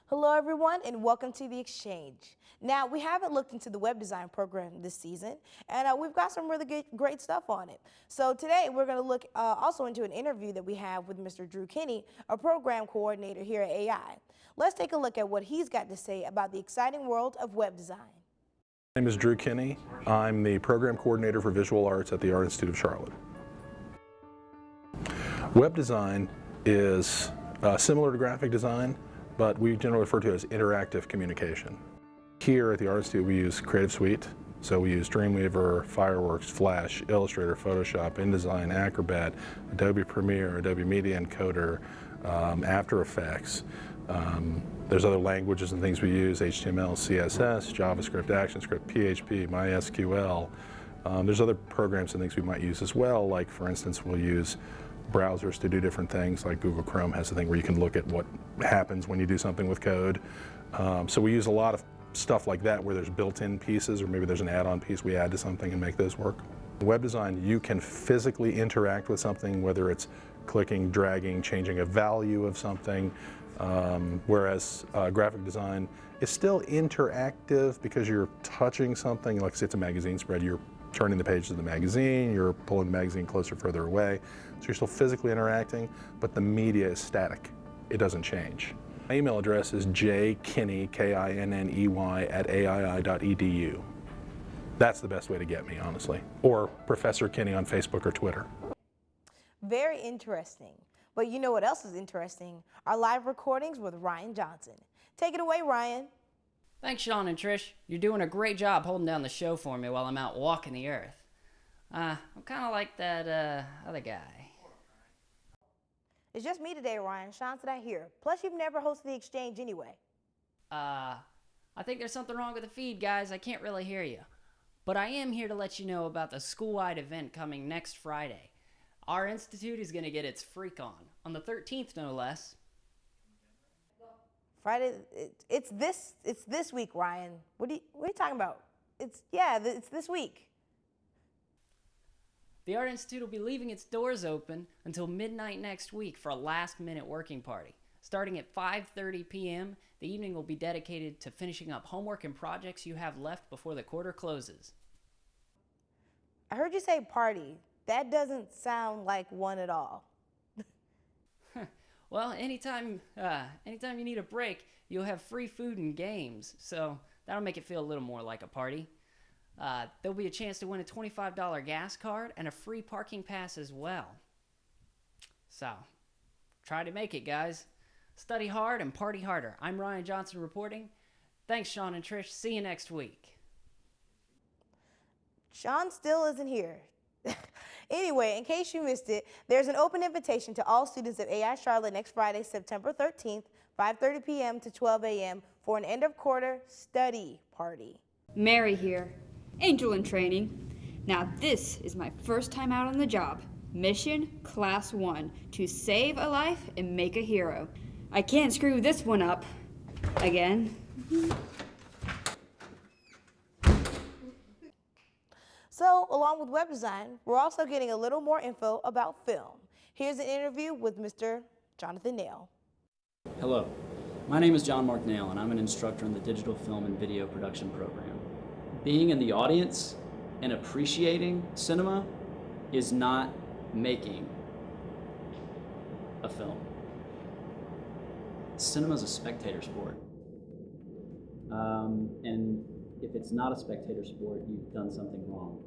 Hello everyone and welcome to The Exchange. Now we haven't looked into the web design program this season and we've got some really great stuff on it. So today we're going to look also into an interview that we have with Mr. Drew Kinney, a program coordinator here at AI. Let's take a look at what he's got to say about the exciting world of web design. My name is Drew Kinney. I'm the program coordinator for visual arts at the Art Institute of Charlotte. Web design is similar to graphic design, but we generally refer to it as interactive communication. Here at the Art Institute, we use Creative Suite. So we use Dreamweaver, Fireworks, Flash, Illustrator, Photoshop, InDesign, Acrobat, Adobe Premiere, Adobe Media Encoder, After Effects. There's other languages and things we use, HTML, CSS, JavaScript, ActionScript, PHP, MySQL. There's other programs and things we might use as well, like for instance, we'll use browsers to do different things, like Google Chrome has a thing where you can look at what happens when you do something with code. So we use a lot of stuff like that where there's built-in pieces, or maybe there's an add-on piece we add to something and make those work. Web design, you can physically interact with something, whether it's clicking, dragging, changing a value of something, whereas graphic design is still interactive because you're touching something, like say it's a magazine spread, you're turning the pages of the magazine, you're pulling the magazine closer, further away. So you're still physically interacting, but the media is static. It doesn't change. My email address is jkinney, K-I-N-N-E-Y, @aii.edu. That's the best way to get me, honestly. Or Professor Kinney on Facebook or Twitter. Very interesting. But you know what else is interesting? Our live recordings with Ryan Johnson. Take it away, Ryan. Thanks, Sean and Trish. You're doing a great job holding down the show for me while I'm out walking the earth. I'm kind of like that other guy. It's just me today, Ryan. Sean's not here. Plus, you've never hosted The Exchange anyway. I think there's something wrong with the feed, guys. I can't really hear you. But I am here to let you know about the school-wide event coming next Friday. Our institute is going to get its freak on the 13th, no less. Friday, it's this week, Ryan. What are you talking about? It's this week. The Art Institute will be leaving its doors open until midnight next week for a last-minute working party. Starting at 5:30 p.m., the evening will be dedicated to finishing up homework and projects you have left before the quarter closes. I heard you say party. That doesn't sound like one at all. Well, anytime you need a break, you'll have free food and games, so that'll make it feel a little more like a party. There'll be a chance to win a $25 gas card and a free parking pass as well. So, try to make it, guys. Study hard and party harder. I'm Ryan Johnson reporting. Thanks, Sean and Trish. See you next week. Sean still isn't here. Anyway, in case you missed it, there's an open invitation to all students of AI Charlotte next Friday, September 13th, 5:30 p.m. to 12 a.m. for an end-of-quarter study party. Mary here, Angel in training. Now this is my first time out on the job. Mission Class 1, to save a life and make a hero. I can't screw this one up again. So, along with web design, we're also getting a little more info about film. Here's an interview with Mr. Jonathan Nail. Hello, my name is John Mark Nail, and I'm an instructor in the Digital Film and Video Production program. Being in the audience and appreciating cinema is not making a film. Cinema is a spectator sport. And if it's not a spectator sport, you've done something wrong.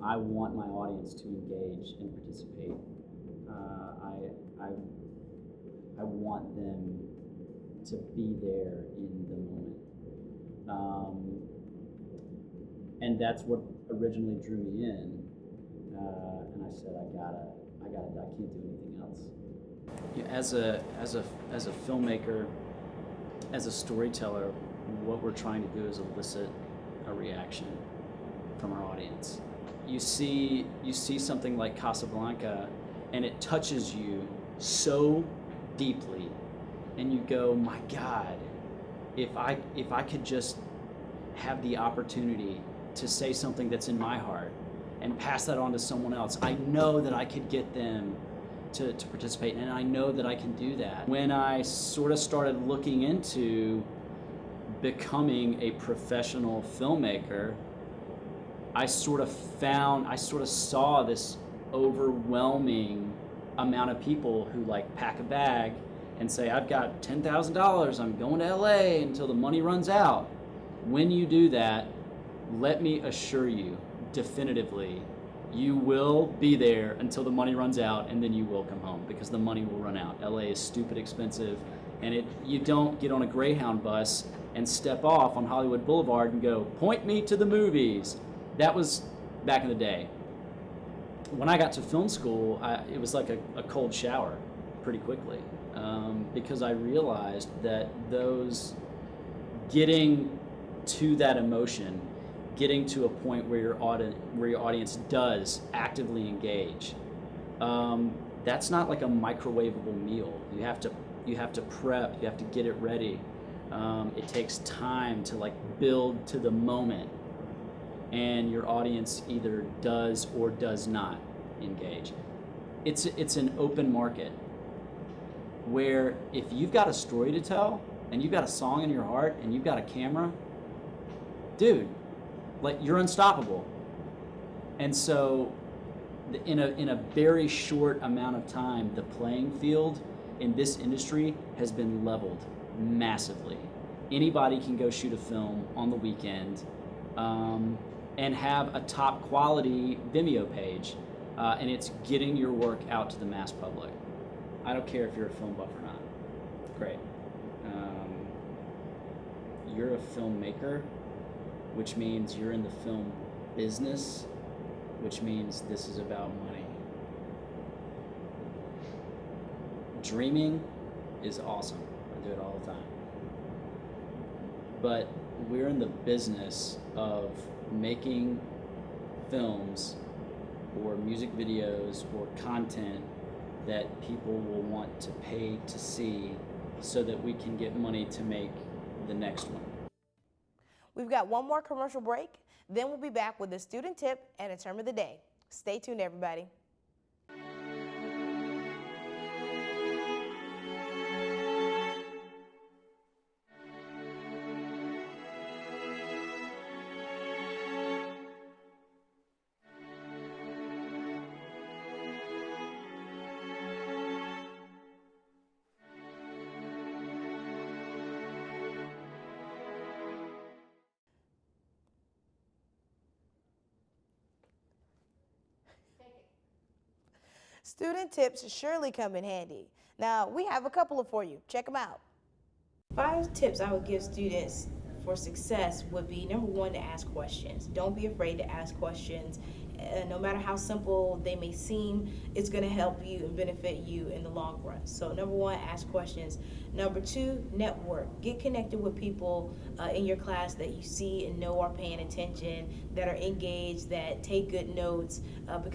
I want my audience to engage and participate. I want them to be there in the moment. And that's what originally drew me in. And I said, I can't do anything else. Yeah, as a filmmaker, as a storyteller, what we're trying to do is elicit a reaction from our audience. You see something like Casablanca, and it touches you so deeply, and you go, my God, if I could just have the opportunity to say something that's in my heart and pass that on to someone else, I know that I could get them to participate, and I know that I can do that. When I sort of started looking into becoming a professional filmmaker, I sort of saw this overwhelming amount of people who like pack a bag and say, I've got $10,000, I'm going to LA until the money runs out. When you do that, let me assure you definitively, you will be there until the money runs out, and then you will come home because the money will run out. LA is stupid expensive, and you don't get on a Greyhound bus and step off on Hollywood Boulevard and go, point me to the movies. That was back in the day. When I got to film school, it was like a cold shower pretty quickly, because I realized that getting to that emotion, getting to a point where your audience does actively engage, that's not like a microwavable meal. You have to prep, you have to get it ready. It takes time to like build to the moment, and your audience either does or does not engage. It's an open market where if you've got a story to tell and you've got a song in your heart and you've got a camera, dude, like you're unstoppable. And so in a very short amount of time, the playing field in this industry has been leveled massively. Anybody can go shoot a film on the weekend and have a top quality Vimeo page, and it's getting your work out to the mass public. I don't care if you're a film buff or not. Great. You're a filmmaker, which means you're in the film business, which means this is about money. Dreaming is awesome. I do it all the time. But we're in the business of making films or music videos or content that people will want to pay to see so that we can get money to make the next one. We've got one more commercial break, then we'll be back with a student tip and a term of the day. Stay tuned, everybody. Student tips surely come in handy. Now, we have a couple for you. Check them out. 5 tips I would give students for success would be, number 1, to ask questions. Don't be afraid to ask questions. No matter how simple they may seem, it's going to help you and benefit you in the long run. So number 1, ask questions. Number 2, network. Get connected with people in your class that you see and know are paying attention, that are engaged, that take good notes, because